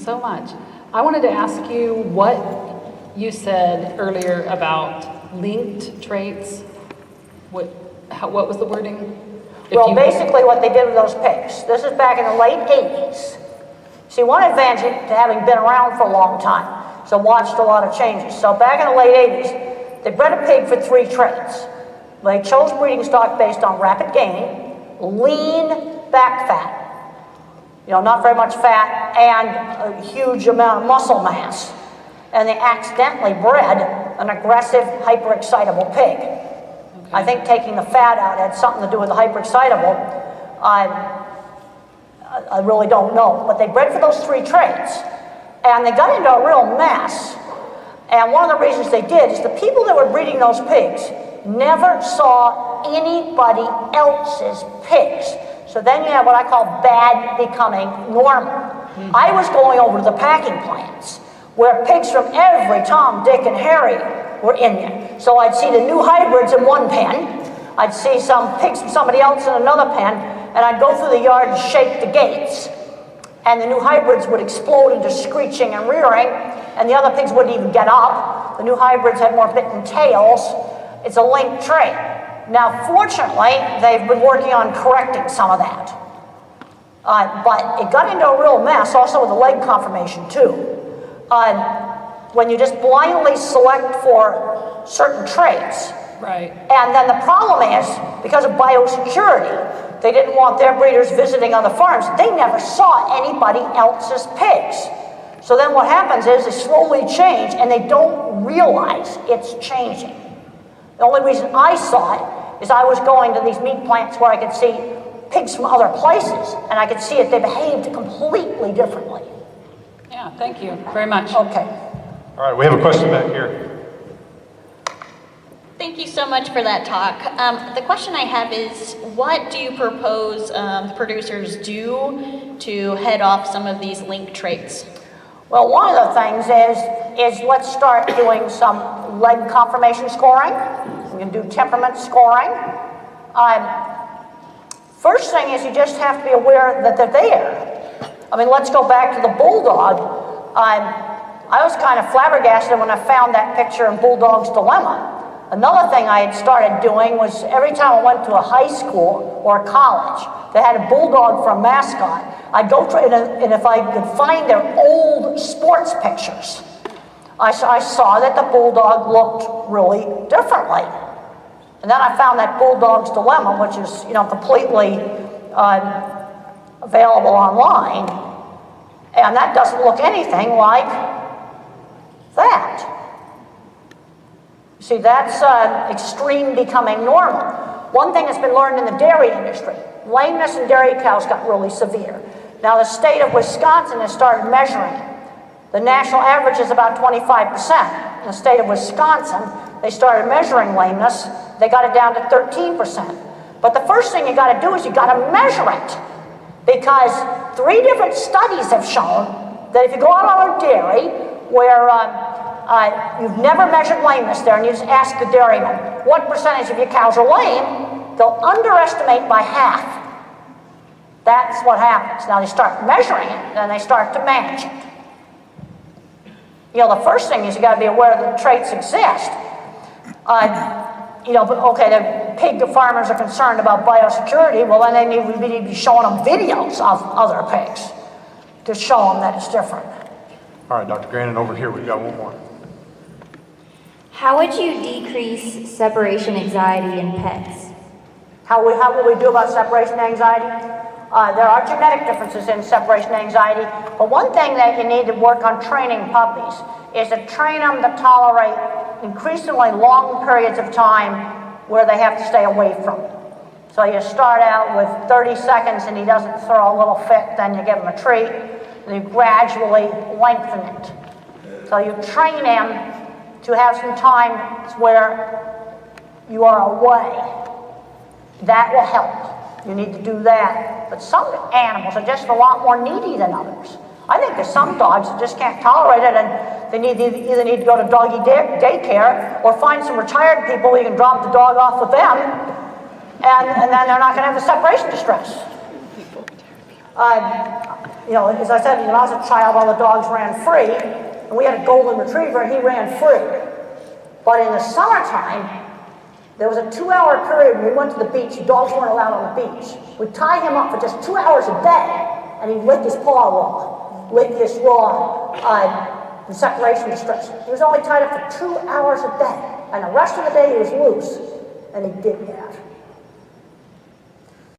so much. I wanted to ask you what you said earlier about linked traits. What was the wording? Well, basically what they did with those pigs, this is back in the late 80s. See, one advantage to having been around for a long time, so watched a lot of changes. So back in the late 80s, they bred a pig for 3 traits. They chose breeding stock based on rapid gaining, lean back fat, not very much fat, and a huge amount of muscle mass. And they accidentally bred an aggressive, hyperexcitable pig. Okay. I think taking the fat out had something to do with the hyperexcitable. I really don't know, but they bred for those 3 traits. And they got into a real mess. And one of the reasons they did is the people that were breeding those pigs never saw anybody else's pigs. So then you have what I call bad becoming normal. Mm-hmm. I was going over to the packing plants where pigs from every Tom, Dick, and Harry were in there. So I'd see the new hybrids in one pen, I'd see some pigs from somebody else in another pen, and I'd go through the yard and shake the gates, and the new hybrids would explode into screeching and rearing, and the other pigs wouldn't even get up. The new hybrids had more bitten tails. It's a linked trait. Now, fortunately, they've been working on correcting some of that. But it got into a real mess, also with the leg conformation, too. When you just blindly select for certain traits. Right. And then the problem is, because of biosecurity, they didn't want their breeders visiting other farms. They never saw anybody else's pigs. So then what happens is they slowly change, and they don't realize it's changing. The only reason I saw it is I was going to these meat plants where I could see pigs from other places, and I could see it, they behaved completely differently. Yeah, thank you very much. Okay. All right, we have a question back here. Thank you so much for that talk. The question I have is, what do you propose the producers do to head off some of these linked traits? Well, one of the things is let's start doing some leg conformation scoring. We can do temperament scoring. First thing is you just have to be aware that they're there. I mean, let's go back to the bulldog. I was kind of flabbergasted when I found that picture in Bulldog's Dilemma. Another thing I had started doing was every time I went to a high school or a college that had a bulldog for a mascot, I'd go through and if I could find their old sports pictures, I saw that the bulldog looked really differently. And then I found that Bulldog's Dilemma, which is completely available online, and that doesn't look anything like that. See, that's extreme becoming normal. One thing that's been learned in the dairy industry, lameness in dairy cows got really severe. Now the state of Wisconsin has started measuring it. The national average is about 25%. In the state of Wisconsin, they started measuring lameness. They got it down to 13%. But the first thing you got to do is you got to measure it. Because 3 different studies have shown that if you go out on a dairy where you've never measured lameness there and you just ask the dairyman, what percentage of your cows are lame, they'll underestimate by half. That's what happens. Now they start measuring it, then they start to manage it. The first thing is you got to be aware that the traits exist. The pig farmers are concerned about biosecurity. Well, then we need to be showing them videos of other pigs to show them that it's different. All right, Dr. Grandin, over here, we've got one more. How would you decrease separation anxiety in pets? How will we do about separation anxiety? There are genetic differences in separation anxiety, but one thing that you need to work on training puppies is to train them to tolerate increasingly long periods of time where they have to stay away from it. So you start out with 30 seconds and he doesn't throw a little fit, then you give him a treat, and you gradually lengthen it. So you train him to have some times where you are away. That will help. You need to do that. But some animals are just a lot more needy than others. I think there's some dogs that just can't tolerate it, and they either need to go to doggy daycare or find some retired people where you can drop the dog off with them, and then they're not going to have the separation distress. you know, as I said, when I was a child, all the dogs ran free, and we had a golden retriever, and he ran free. But in the summertime, there was a 2-hour period when we went to the beach. Dogs weren't allowed on the beach. We'd tie him up for just 2 hours a day, and he'd lick his paw raw, lick this raw in separation distress. He was only tied up for 2 hours a day, and the rest of the day he was loose, and he did that.